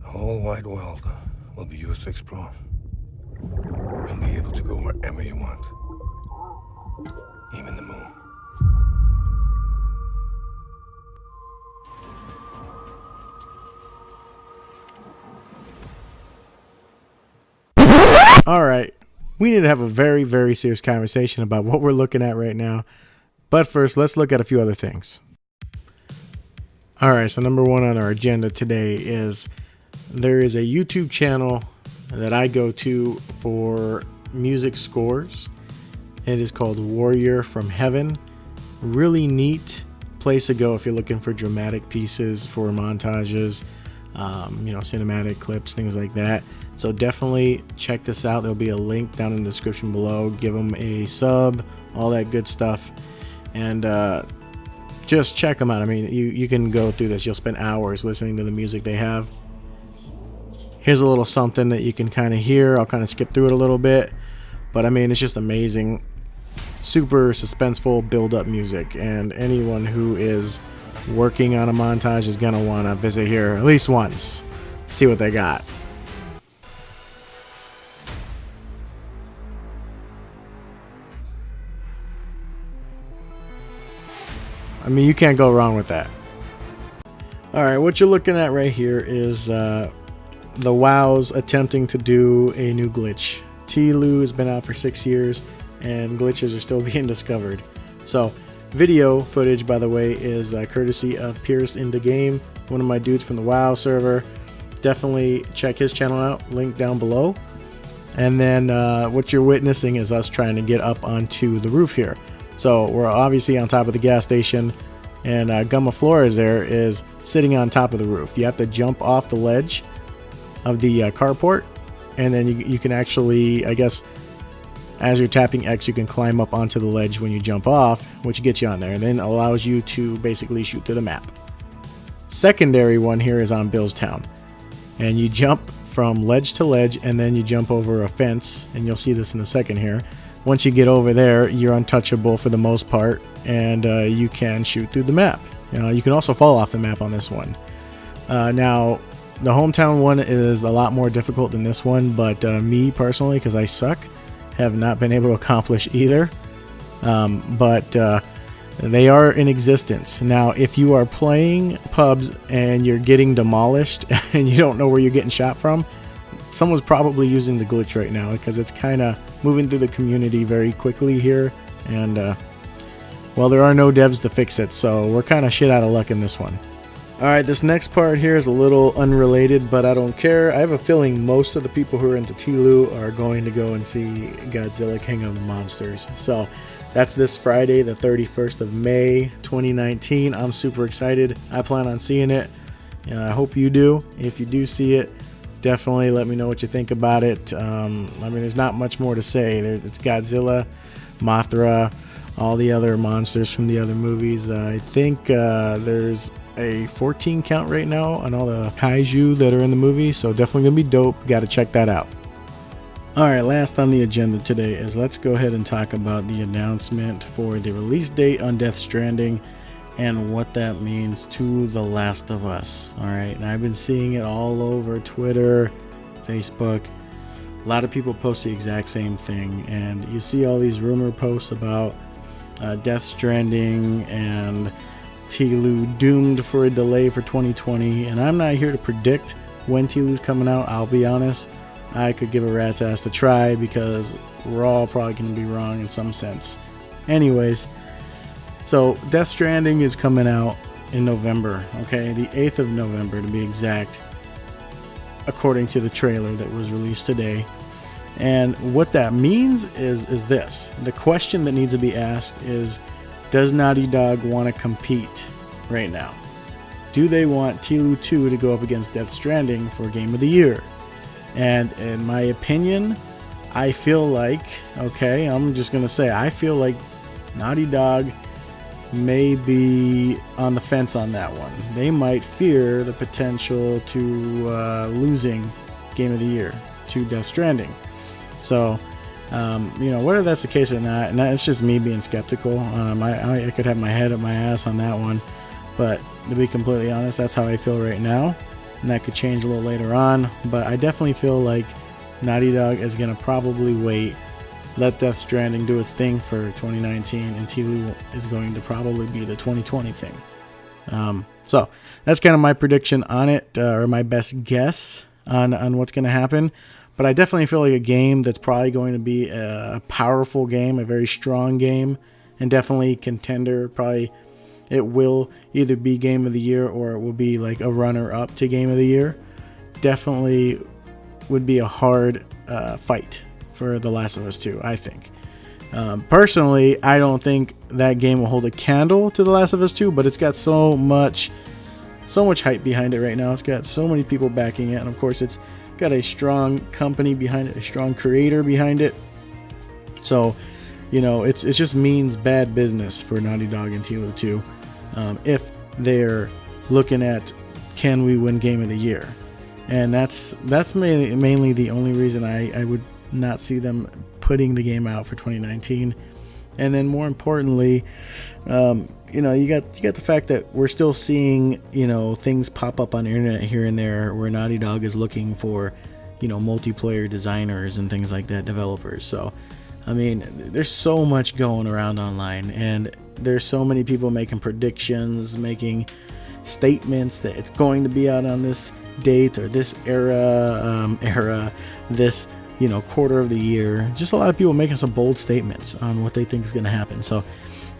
The whole wide world will be yours to explore. You'll be able to go wherever you want, even the moon. All right, we need to have a very, very serious conversation about what we're looking at right now. But first, let's look at a few other things. All right, so number one on our agenda today is there is a YouTube channel that I go to for music scores. It is called Warrior from Heaven. Really neat place to go if you're looking for dramatic pieces, for montages, cinematic clips, things like that. So definitely check this out. There'll be a link down in the description below. Give them a sub, all that good stuff. And just check them out. I mean, you can go through this. You'll spend hours listening to the music they have. Here's a little something that you can kind of hear. I'll kind of skip through it a little bit. But I mean, it's just amazing. Super suspenseful build-up music. And anyone who is working on a montage is going to want to visit here at least once. See what they got. I mean, you can't go wrong with that. Alright, what you're looking at right here is the WoW's attempting to do a new glitch. TLU has been out for 6 years, and glitches are still being discovered. So, video footage, by the way, is courtesy of Pierce in the Game, one of my dudes from the WoW server. Definitely check his channel out, link down below. And then what you're witnessing is us trying to get up onto the roof here. So we're obviously on top of the gas station, and Gumma Flores there is sitting on top of the roof. You have to jump off the ledge of the carport, and then you can actually, I guess, as you're tapping X, you can climb up onto the ledge when you jump off, which gets you on there, and then allows you to basically shoot through the map. Secondary one here is on Billstown, and you jump from ledge to ledge, and then you jump over a fence, and you'll see this in a second here. Once you get over there, you're untouchable for the most part, and you can shoot through the map. You can also fall off the map on this one. Now, the hometown one is a lot more difficult than this one, but me personally, because I suck, have not been able to accomplish either. But they are in existence. Now, if you are playing pubs and you're getting demolished and you don't know where you're getting shot from, someone's probably using the glitch right now, because it's kind of moving through the community very quickly here, and well, there are no devs to fix it, so we're kind of shit out of luck in this one. Alright, this next part here is a little unrelated, but I don't care. I have a feeling most of the people who are into TLU are going to go and see Godzilla King of the Monsters. So that's this Friday, the 31st of May 2019. I'm super excited. I plan on seeing it, and I hope you do. If you do see it, definitely let me know what you think about it. I mean, there's not much more to say. It's Godzilla, Mothra, all the other monsters from the other movies. I think there's a 14 count right now on all the kaiju that are in the movie, so definitely gonna be dope. Got to check that out. Alright, last on the agenda today is let's go ahead and talk about the announcement for the release date on Death Stranding and what that means to The Last of Us. Alright, and I've been seeing it all over Twitter, Facebook. A lot of people post the exact same thing, and you see all these rumor posts about Death Stranding and TLU doomed for a delay for 2020, and I'm not here to predict when TLU's coming out. I'll be honest, I could give a rat's ass to try, because we're all probably going to be wrong in some sense. Anyways, so Death Stranding is coming out in November, okay, the 8th of November to be exact, according to the trailer that was released today. And what that means is this. The question that needs to be asked is, does Naughty Dog want to compete right now? Do they want TLU 2 to go up against Death Stranding for Game of the Year? And in my opinion, I feel like, okay, I'm just going to say, I feel like Naughty Dog may be on the fence on that one. They might fear the potential to losing Game of the Year to Death Stranding. So, whether that's the case or not, and that's just me being skeptical. I could have my head up my ass on that one, but to be completely honest, that's how I feel right now. and that could change a little later on. But I definitely feel like Naughty Dog is going to probably wait, let Death Stranding do its thing for 2019, and TLOU is going to probably be the 2020 thing. So that's kind of my prediction on it, or my best guess on what's going to happen. But I definitely feel like a game that's probably going to be a powerful game, a very strong game, and definitely contender. Probably it will either be Game of the Year or it will be like a runner-up to Game of the Year. Definitely would be a hard fight for The Last of Us 2, I think. Personally, I don't think that game will hold a candle to The Last of Us 2, but it's got so much hype behind it right now. It's got so many people backing it, and of course it's got a strong company behind it, a strong creator behind it. So, it just means bad business for Naughty Dog and TLOU 2 if they're looking at, can we win Game of the Year? And that's mainly the only reason I would not see them putting the game out for 2019. And then more importantly, you got the fact that we're still seeing, things pop up on the internet here and there where Naughty Dog is looking for, multiplayer designers and things like that, developers. So, I mean, there's so much going around online, and there's so many people making predictions, making statements that it's going to be out on this date or this era, this quarter of the year. Just a lot of people making some bold statements on what they think is going to happen. So,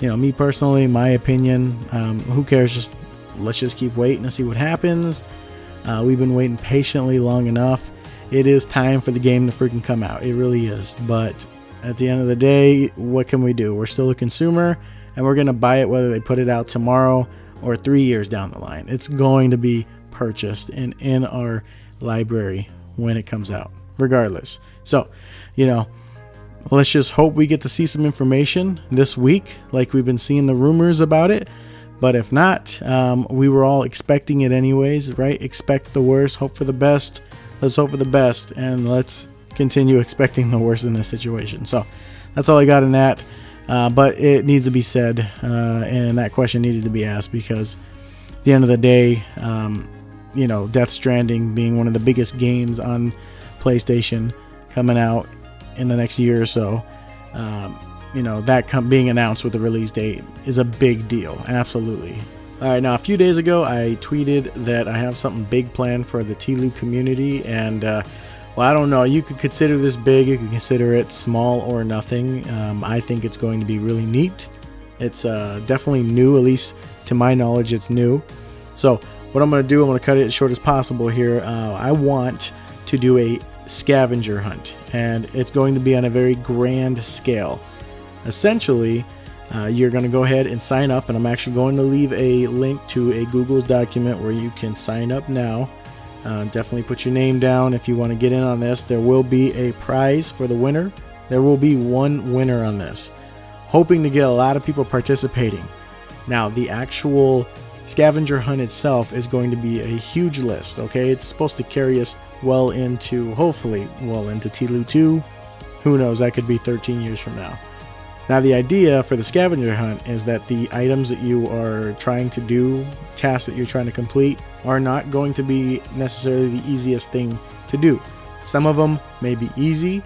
me personally, my opinion, who cares? Let's just keep waiting and see what happens. We've been waiting patiently long enough. It is time for the game to freaking come out. It really is. But at the end of the day, what can we do? We're still a consumer, and we're going to buy it whether they put it out tomorrow or 3 years down the line. It's going to be purchased and in our library when it comes out, regardless. So, let's just hope we get to see some information this week, like we've been seeing the rumors about it. But if not, we were all expecting it anyways, right? Expect the worst, hope for the best. Let's hope for the best, and let's continue expecting the worst in this situation. So that's all I got in that. But it needs to be said, and that question needed to be asked, because at the end of the day, Death Stranding being one of the biggest games on PlayStation coming out in the next year or so, that being announced with the release date is a big deal. Absolutely. All right, now a few days ago, I tweeted that I have something big planned for the TLOU community, and I don't know. You could consider this big. You could consider it small or nothing. I think it's going to be really neat. It's definitely new, at least to my knowledge, it's new. So what I'm going to do, I'm going to cut it as short as possible here. I want to do a scavenger hunt, and it's going to be on a very grand scale. Essentially, you're going to go ahead and sign up, and I'm actually going to leave a link to a Google document where you can sign up now. Definitely put your name down if you want to get in on this. There will be a prize for the winner. There will be one winner on this. Hoping to get a lot of people participating. Now, the actual scavenger hunt itself is going to be a huge list, okay? It's supposed to carry us hopefully well into TLOU 2. Who knows, that could be 13 years from now. Now, the idea for the scavenger hunt is that the items that you are trying to do, tasks that you're trying to complete, are not going to be necessarily the easiest thing to do. Some of them may be easy.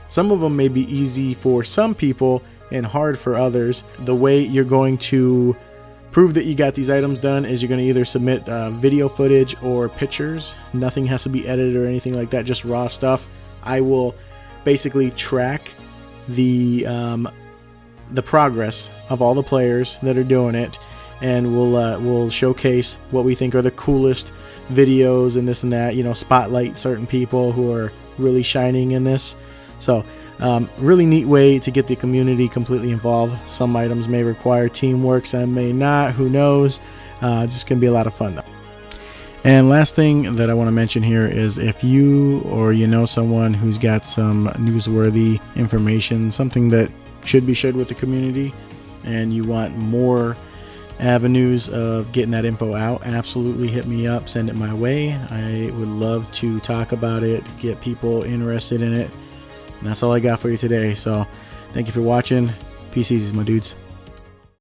Some of them may be easy for some people and hard for others. The way you're going to prove that you got these items done is you're going to either submit video footage or pictures. Nothing has to be edited or anything like that, just raw stuff. I will basically track the progress of all the players that are doing it, and we'll showcase what we think are the coolest videos and this and that, spotlight certain people who are really shining in this. So really neat way to get the community completely involved. Some items may require teamwork, some may not, who knows. Just gonna be a lot of fun though. And last thing that I want to mention here is, if you or someone who's got some newsworthy information, something that should be shared with the community, and you want more avenues of getting that info out, absolutely hit me up, send it my way. I would love to talk about it, get people interested in it. And that's all I got for you today. So thank you for watching. Peace easy, my dudes.